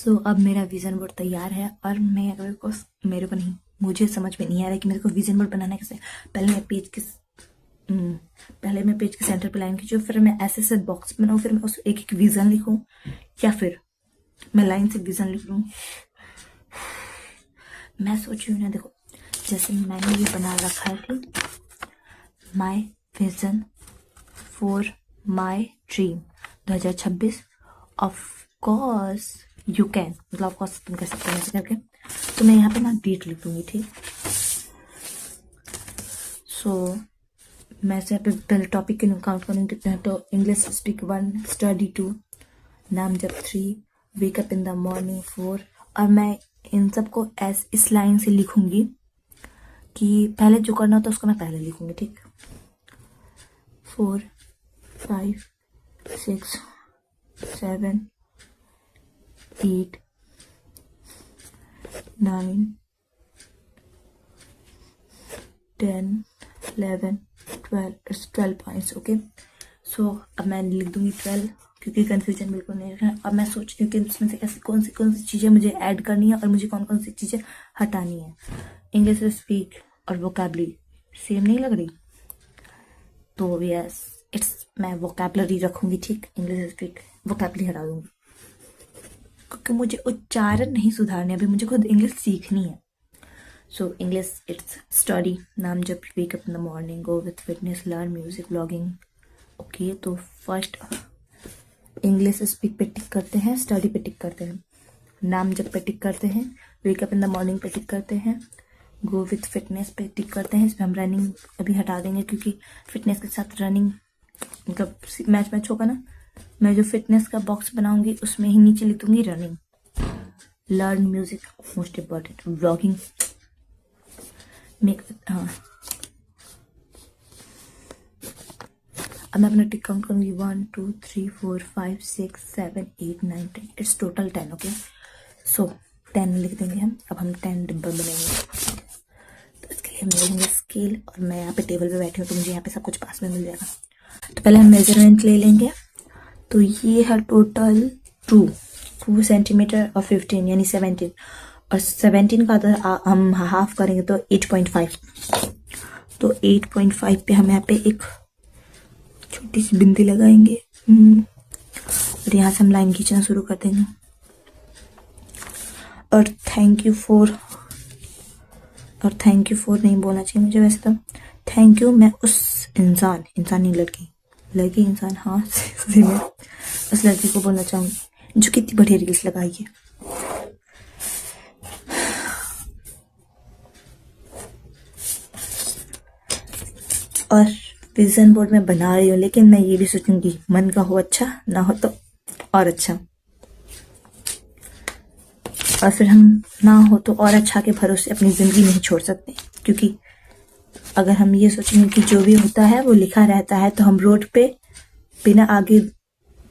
अब मेरा vision board तैयार है और मेरे को नहीं, मुझे समझ में नहीं आ रहा है कि मेरे को विजन बोर्ड बनाना कैसे। पहले मैं पेज के सेंटर पे लाइन खींचूं, फिर मैं ऐसे ऐसे बॉक्स बनाऊं, फिर मैं उस एक एक विजन लिखूं, या फिर मैं लाइन से विजन लिख लूं। मैं सोच रही हूँ ना, देखो जैसे मैंने ये बना रखा है कि my vision for my dream 2026, of course you can, मतलब ऑफ कोर्स तुम कर सकते हो ऐसे करके। तो मैं यहाँ पे ना डेट लिख दूंगी, ठीक। मैं से पहले टॉपिक के काउंट करूँगी कितने हैं। तो इंग्लिश स्पीक 1, स्टडी 2, नाम जब 3, वेकअप इन द मॉर्निंग 4। और मैं इन सबको इस लाइन से लिखूंगी कि पहले जो करना होता है उसको मैं पहले लिखूंगी, ठीक। 4, 5, 6, 7, 8, 9, 10, 11, 12, इट्स 12 पॉइंट्स, ओके। अब मैं लिख दूंगी 12, क्योंकि कंफ्यूजन बिल्कुल नहीं रखना। अब मैं सोच रही हूँ कि इसमें से ऐसी कौन सी चीज़ें मुझे ऐड करनी है और मुझे कौन कौन सी चीज़ें हटानी है। इंग्लिश स्पीक और वोकैबलरी सेम नहीं लग रही, तो यस मैं वोकैबलरी रखूंगी, ठीक। इंग्लिश स्पीक वोकैबलरी हटा दूंगी, क्योंकि मुझे उच्चारण नहीं सुधारने, अभी मुझे खुद इंग्लिश सीखनी है। English, it's study, नाम जब, wake up in the morning, go with fitness, learn music, blogging, okay. तो फर्स्ट इंग्लिश स्पीक पे टिक करते हैं, स्टडी पे टिक करते हैं, नाम जब पे टिक करते हैं, वेकअप इन द मॉर्निंग पे टिक करते हैं, गो विथ फिटनेस पे टिक करते हैं। इसमें हम रनिंग अभी हटा देंगे, क्योंकि फिटनेस के साथ रनिंग मतलब मैच होगा ना। मैं जो फिटनेस का बॉक्स बनाऊंगी उसमें ही नीचे लिख दूंगी running, learn music, most important, blogging, हाँ। अब मैं अपना टिक काउंट करूंगी 1, 2, 3, 4, 5, 6, 7, 8, 9, 10, इट्स टोटल 10, ओके। 10 लिख देंगे हम। अब हम 10 डिब्बा बनाएंगे, तो इसके लिए हम लेंगे स्केल, और मैं यहाँ पे टेबल पे बैठी हूँ तो मुझे यहाँ पे सब कुछ पास में मिल जाएगा। तो पहले हम मेजरमेंट ले लेंगे। तो ये है टोटल 2 सेंटीमीटर और 15 यानी 17, और 17 का अगर हम हाफ करेंगे तो 8.5। तो 8.5 पे हम यहाँ पे एक छोटी सी बिंदी लगाएंगे, और यहाँ से हम लाइन खींचना शुरू कर देंगे। और थैंक यू फॉर नहीं बोलना चाहिए मुझे वैसे, तो थैंक यू मैं उस इंसान नहीं, लड़की इंसान, हाँ सही में उस लड़की को बोलना चाहूँगी जो कितनी बढ़िया रील्स लगाई है। और विजन बोर्ड में बना रही हूँ, लेकिन मैं ये भी सोचूंगी मन का हो अच्छा, ना हो तो और अच्छा, और फिर हम ना हो तो और अच्छा के भरोसे अपनी जिंदगी नहीं छोड़ सकते। क्योंकि अगर हम ये सोचेंगे कि जो भी होता है वो लिखा रहता है, तो हम रोड पे बिना आगे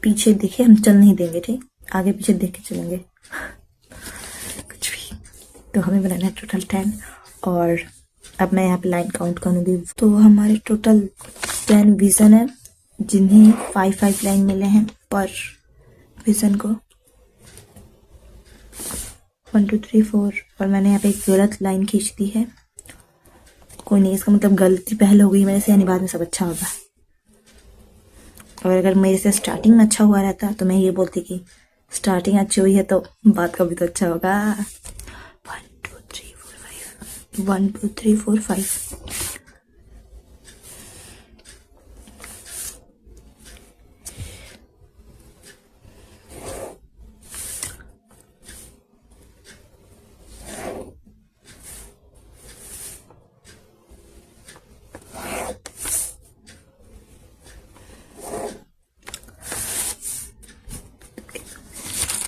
पीछे देखे हम चल नहीं देंगे, ठीक। आगे पीछे देख के चलेंगे कुछ भी। तो हमें बनाना है टोटल 10, और अब मैं यहाँ पे लाइन काउंट करूंगी। तो हमारे टोटल 10 विजन है, जिन्हें 5 लाइन मिले हैं पर विजन को, 1, 2, 3, 4। और मैंने यहाँ पे एक गलत लाइन खींच दी है, कोई नहीं, इसका मतलब गलती पहले हो गई मेरे से, यानी बाद में सब अच्छा होगा। और अगर मेरे से स्टार्टिंग में अच्छा हुआ रहता तो मैं ये बोलती कि स्टार्टिंग अच्छी हुई है तो बात का भी तो अच्छा होगा। 1, 2, 3, 4, 5, 1, 2, 3, 4, 5।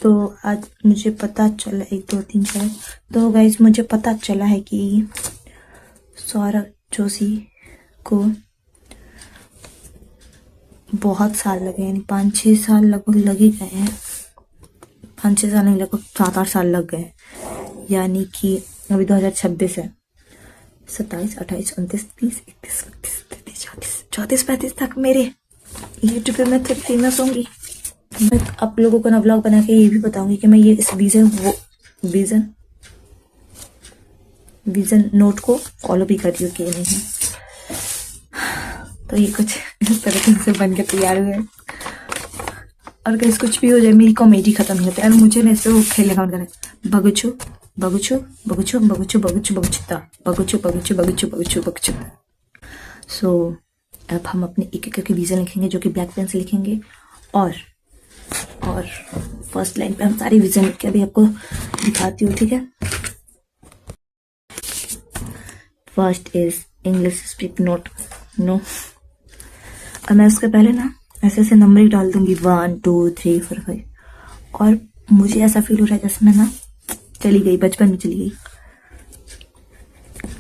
तो आज मुझे पता चला, 1, 2, 3, 4, तो गाइस मुझे पता चला है कि सौरभ जोशी को बहुत साल लगे, यानी 5-6 साल लगभग लग ही गए हैं। 5-6 साल नहीं, लगभग 7-8 साल लग गए, यानी कि अभी 2026 है। 27, 28, 29, 30, 31, 32, 33, 34, 35 तक मेरे यूट्यूब पे मैं फेमस होंगी। मैं आप लोगों को ना व्लॉग बना के ये भी बताऊंगी कि मैं ये इस विजन नोट को फॉलो भी कर रही हूँ कि नहीं। तो ये कुछ इस तरीके से बन के तैयार हुए। और कहीं कुछ भी हो जाए मेरी कॉमेडी खत्म नहीं होती और मुझे ना इससे वो खेलने का मन करे। बगुचू बगुचू बगुचू बगुचू बगुचू बगुचुता बगुचू बगुचू बगुचू बगुचू बगुचू। सो अब हम अपने एक एक करके विजन लिखेंगे जो कि ब्लैक पेन से लिखेंगे। और फर्स्ट लाइन पे हम सारी विजन लिख के अभी आपको दिखाती हूँ, ठीक है। First is English speak note no. और मैं उसके पहले ना ऐसे ऐसे नंबर ही डाल दूंगी 1 2 3 4 5। और मुझे ऐसा फील हो रहा है जैसे मैं ना चली गई, बचपन में चली गई।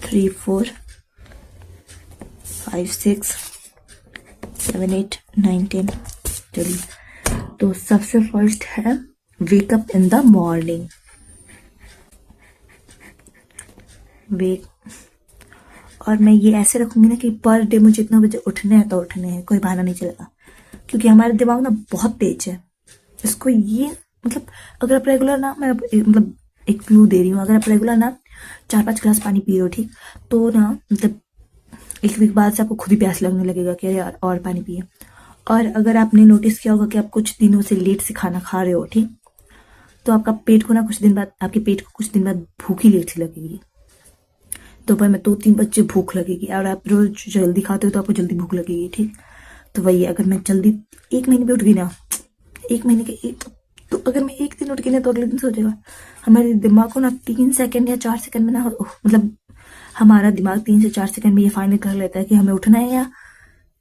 3 4 5 6 7 8 9 10। चलिए, तो सबसे फर्स्ट है वेकअप इन द मॉर्निंग। वेक और मैं ये ऐसे रखूंगी ना कि पर डे मुझे इतना बजे उठने हैं तो उठने हैं, कोई बहाना नहीं चलेगा। क्योंकि हमारा दिमाग ना बहुत तेज है। इसको ये मतलब अगर आप रेगुलर ना, मैं मतलब एक क्लू दे रही हूँ, अगर आप रेगुलर ना 4-5 गिलास पानी पी रहे हो, ठीक, तो ना मतलब एक वीक बाद से आपको खुद ही प्यास लगने लगेगा कि यार और पानी पिए। और अगर आपने नोटिस किया होगा कि आप कुछ दिनों से लेट से खाना खा रहे हो, ठीक, तो आपका पेट को ना कुछ दिन बाद, आपके पेट को कुछ दिन बाद भूख ही लेट सी लगेगी। दोपहर में 2-3 बजे भूख लगेगी और आप रोज जल्दी खाते हो तो आपको जल्दी भूख लगेगी, ठीक। तो वही अगर मैं जल्दी 1 महीने भी उठ गई ना, 1 महीने के एक, तो अगर मैं एक दिन उठ गई ना तो अगले दिन से हो जाएगा। हमारे दिमाग को ना 3 सेकंड या 4 सेकंड में ना मतलब हमारा दिमाग 3 से 4 सेकंड में ये फाइनल कर लेता है कि हमें उठना है या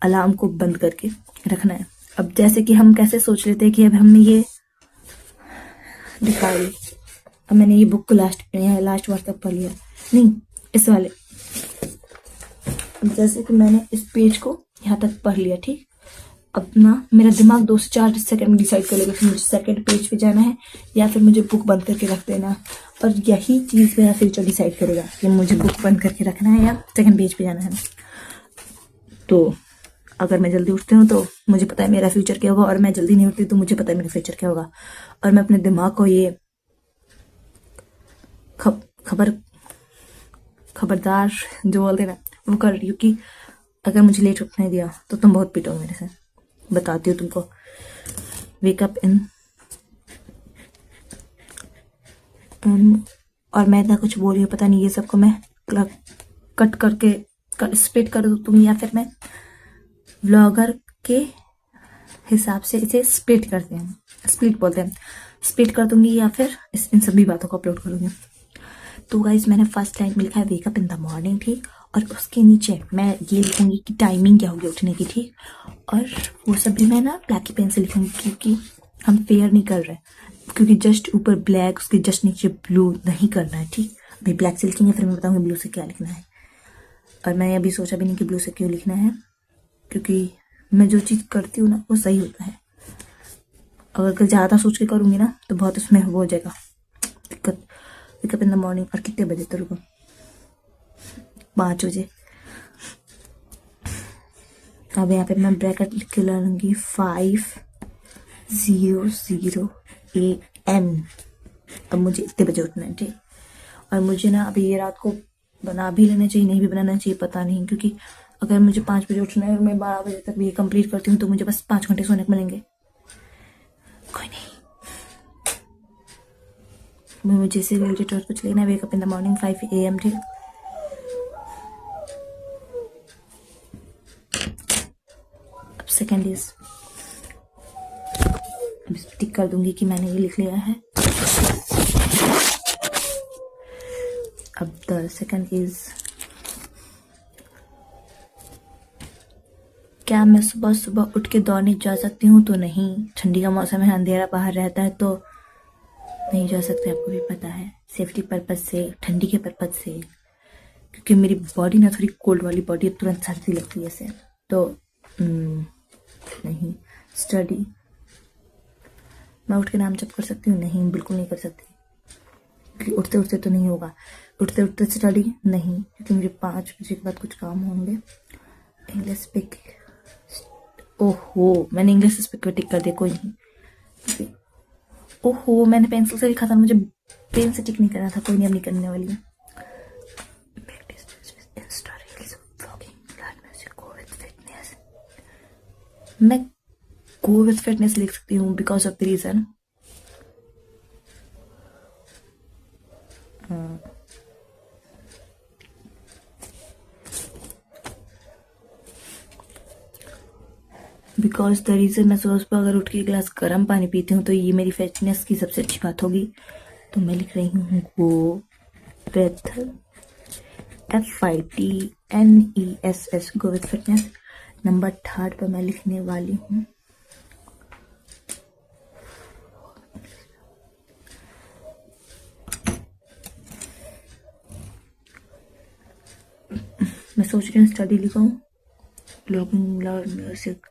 अलार्म को बंद करके रखना है। अब जैसे कि हम कैसे सोच लेते हैं कि अब हमने ये दिखा ली, अब मैंने ये बुक को लास्ट वर्ड तक पढ़ लिया, नहीं इस वाले, जैसे कि मैंने इस पेज को यहाँ तक पढ़ लिया, ठीक। अब ना मेरा दिमाग 2 से 4 सेकंड में डिसाइड कर लेगा कि मुझे सेकंड पेज पे जाना है या फिर मुझे बुक बंद करके रख देना। और यही चीज मेरा फ्यूचर डिसाइड करेगा कि मुझे बुक बंद करके रखना है या सेकंड पेज पे जाना है। तो अगर मैं जल्दी उठती हूँ तो मुझे पता है मेरा फ्यूचर क्या होगा, और मैं जल्दी नहीं उठती तो मुझे पता है मेरा फ्यूचर क्या होगा। और मैं अपने दिमाग को ये खबरदार जो बोलते ना वो कर रही हूँ कि अगर मुझे लेट उठने दिया तो तुम बहुत पिटोगे मेरे से। बताती हूँ तुमको। वेकअप इन, और मैं इतना कुछ बोल रही हूँ, पता नहीं ये सबको मैं कट करके स्प्लिट कर दूंगी या फिर मैं व्लॉगर के हिसाब से इसे स्प्लिट करते हैं, स्प्लिट बोलते हैं, स्प्लिट कर दूंगी या फिर इन सभी बातों को अपलोड करूंगी। तो गाइज मैंने फर्स्ट लाइन में लिखा है वेकअप इन द मॉर्निंग, ठीक। और उसके नीचे मैं ये लिखूंगी कि टाइमिंग क्या होगी उठने की, ठीक। और वो सब भी मैं ना ब्लैक की पेन से लिखूंगी क्योंकि हम फेयर नहीं कर रहे, क्योंकि जस्ट ऊपर ब्लैक उसके जस्ट नीचे ब्लू नहीं करना है, ठीक। अभी ब्लैक से लिखेंगे फिर मैं बताऊंगी ब्लू से क्या लिखना है। और मैंने अभी सोचा भी नहीं कि ब्लू से क्यों लिखना है, क्योंकि मैं जो चीज़ करती हूँ ना वो सही होता है। अगर ज़्यादा सोच के करूँगी ना तो बहुत उसमें हो जाएगा दिक्कत। वेकअप इन द मॉर्निंग, और कितने बजे तो रुको 5 बजे। अब यहाँ पे मैं ब्रैकेट लिख के लूँगी 5:00 AM। अब मुझे इतने बजे उठना है, ठीक। और मुझे ना अभी ये रात को बना भी लेना चाहिए, नहीं भी बनाना चाहिए पता नहीं, क्योंकि अगर मुझे 5 बजे उठना है और मैं 12 बजे तक भी ये कंप्लीट करती हूँ तो मुझे बस 5 घंटे सोने को मिलेंगे। कोई नहीं, मुझे इसे रिलेटेड और कुछ लेना है। Wake up in the morning 5 AM, ठीक। अब सेकेंड इज, अब टिक कर दूंगी कि मैंने ये लिख लिया है। अब द सेकेंड इज, क्या मैं सुबह सुबह उठ के दौड़ने जा सकती हूँ? तो नहीं, ठंडी का मौसम है, अंधेरा बाहर रहता है तो नहीं जा सकते, आपको भी पता है। सेफ्टी पर्पज से, ठंडी के पर्पज से, क्योंकि मेरी बॉडी ना थोड़ी कोल्ड वाली बॉडी है, तुरंत सर्दी लगती है ऐसे, तो नहीं। स्टडी, मैं उठ के नाम जप कर सकती हूँ? नहीं, बिल्कुल नहीं कर सकती, क्योंकि उठते उठते तो नहीं होगा। उठते उठते स्टडी नहीं, क्योंकि मुझे 5 बजे के बाद कुछ काम होंगे। इंग्लिश स्पीक, ओहो मैंने इंग्लिश स्पीक टिक कर दिया, कोई नहीं। ओहो, मैंने पेंसिल से लिखा था, मुझे पेन से टिक नहीं करना था। कोई नहीं, अब नहीं करने वाली हूँ। मैं गो विथ फिटनेस लिख सकती हूँ बिकॉज ऑफ द रीजन मैं सुबह सुबह अगर उठ के एक गिलास गर्म पानी पीती हूँ तो ये मेरी फिटनेस की सबसे अच्छी बात होगी। तो मैं लिख रही हूँ go with FITNESS, go with fitness. Number 3 पर मैं लिखने वाली हूँ मैं सोच रही हूँ स्टडी लिखूँ, blogging, learn music,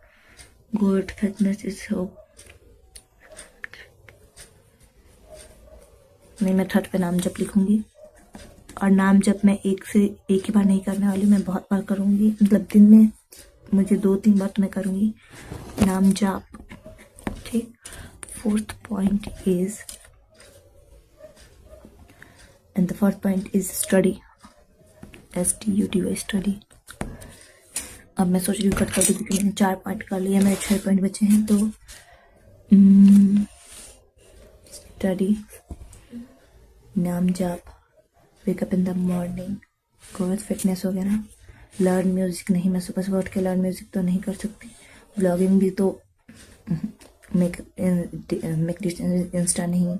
go with fitness is हो। नहीं, मैं 3 पे नाम जप लिखूंगी। और नाम जप मैं एक ही बार नहीं करने वाली, मैं बहुत बार करूंगी। मतलब दिन में मुझे 2-3 बार तो मैं करूंगी नाम जप। ठीक। 4th point is, and the 4th point is study, STUDY, study। अब मैं सोच रही हूँ कट कर दूँ क्योंकि मैंने 4 पॉइंट कर लिया, मेरे 6 पॉइंट बचे हैं। तो स्टडी, नाम जाप, wake up in the morning, go with fitness वगैरह। लर्न म्यूजिक नहीं, मैं सुबह सुबह उठ के लर्न म्यूजिक तो नहीं कर सकती। ब्लॉगिंग भी तो मेक इंस्टा नहीं।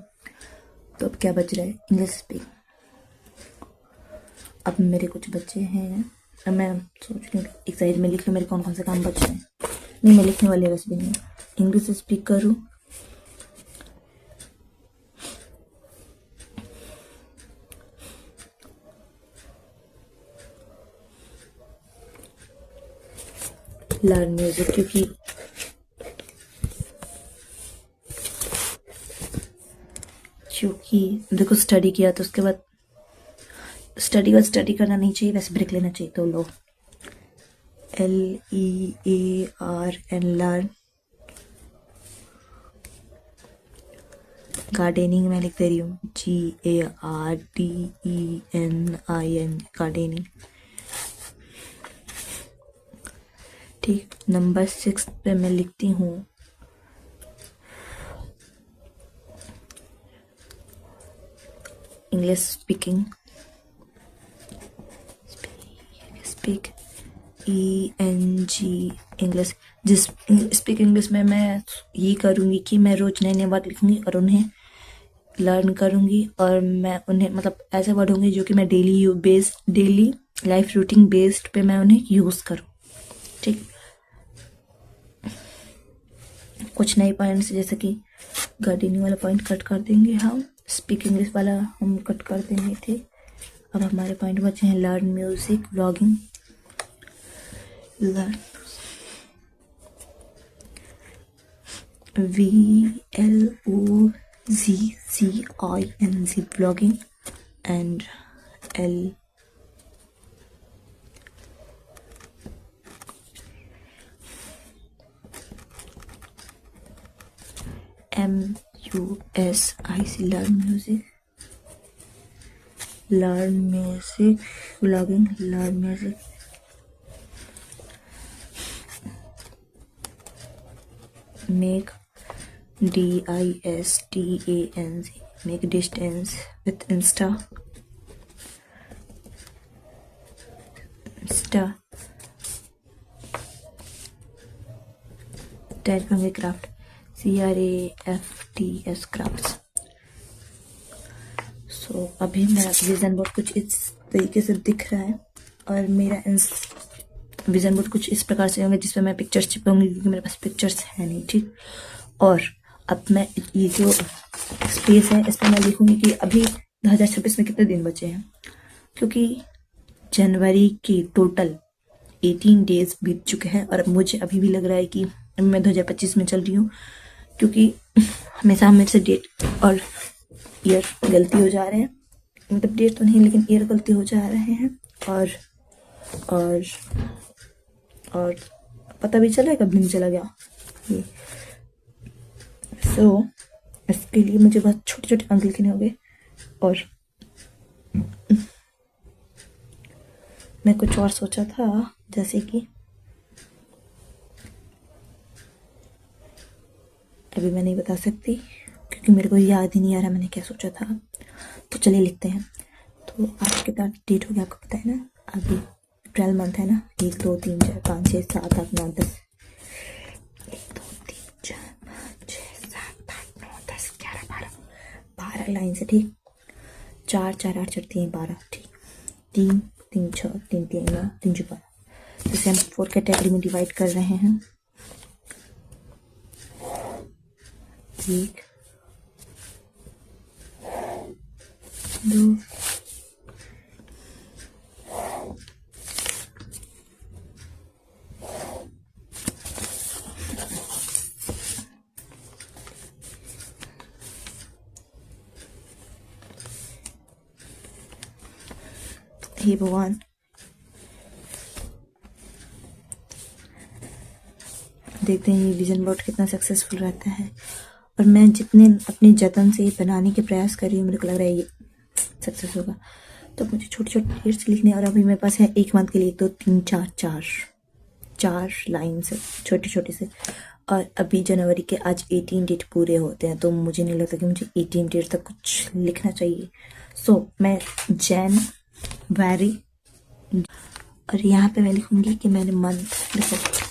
तो अब क्या बच रहा है? English speak. अब मेरे कुछ बच्चे हैं, अब मैं सोच रही हूँ एक साइड में लिख लूँ मेरे कौन कौन से काम बचे हैं। नहीं, मैं लिखने वाली बस भी नहीं। इंग्लिश स्पीक करूँ, लर्न म्यूजिक, क्योंकि देखो स्टडी किया तो उसके बाद स्टडी करना नहीं चाहिए, वैसे ब्रेक लेना चाहिए। तो लो, LEARN, लर्न। गार्डनिंग मैं लिख दे रही हूँ GARDENING, गार्डनिंग। ठीक। नंबर 6 पे मैं लिखती हूँ English speaking, speak ENG, English. जिस स्पीक इंग्लिश में मैं ये करूँगी कि मैं रोज नए नए वर्ड लिखूंगी और उन्हें लर्न करूँगी, और मैं उन्हें मतलब ऐसे वर्ड होंगे जो कि मैं डेली लाइफ रूटीन बेस्ड पे मैं उन्हें यूज़ करूँ। ठीक। कुछ नए पॉइंट्स जैसे कि गार्डनिंग वाला पॉइंट कट कर देंगे हम, स्पीक इंग्लिश वाला हम कट कर देंगे। ठीक। अब हमारे पॉइंट बचे हैं learn music, vlogging, learn VLOGCING, vlogging, and MUSIC, learn music, vlogging, learn music. Make DISTANC, make distance with Insta, type करेंगे क्राफ्ट, CRAFTS, क्राफ्ट्स। सो अभी मेरा विजन बोर्ड कुछ इस तरीके से दिख रहा है, और मेरा विजन बोर्ड कुछ इस प्रकार से होंगे जिसपे मैं पिक्चर्स चिपकाऊंगी क्योंकि मेरे पास पिक्चर्स है नहीं। ठीक। और अब मैं ये जो स्पेस है इस पर मैं लिखूंगी कि अभी 2026 में कितने दिन बचे हैं, क्योंकि जनवरी के टोटल 18 डेज बीत चुके हैं और मुझे अभी भी लग रहा है कि मैं 2025 में चल रही हूँ, क्योंकि हमेशा मेरे से डेट और ईयर गलती हो जा रहे हैं। मतलब डेट तो नहीं लेकिन ईयर गलती हो जा रहे हैं, और पता भी चला कब दिन चला गया। ये सो इसके लिए मुझे बहुत छोटे छोटे अंक लिखने होंगे और मैं कुछ और सोचा था, जैसे कि अभी मैं नहीं बता सकती क्योंकि मेरे को याद ही नहीं आ रहा मैंने क्या सोचा था। तो चलिए लिखते हैं। तो आज के डेट हो गया, आपको पता है ना, अभी 12 मंथ है ना, 1 2 3 4 5 6 7 8 9 10, 1 2 3 4 5 6 7 8 9 10 11 12 लाइन से, ठीक। 4 4 8 4 3 12, ठीक। 3 3 6 3 3 9 3 12, इसे हम 4 कैटेगरी में डिवाइड कर रहे हैं। 1 2 हे भगवान, देखते हैं ये विजन बोर्ड कितना सक्सेसफुल रहता है। और मैं जितने अपने जतन से बनाने के प्रयास कर रही हूँ, मेरे को लग रहा है ये सक्सेस होगा। तो मुझे छोटे छोटे डेट्स लिखने हैं और अभी मेरे पास है 1 मंथ के लिए 1 2 3 4 4 लाइन से छोटे छोटे से। और अभी जनवरी के आज 18 डेट पूरे होते हैं, तो मुझे नहीं लगता कि मुझे 18 डेट तक कुछ लिखना चाहिए। सो मैं जनवरी, और यहाँ पे मैं लिखूंगी कि मैंने मंथ, देखो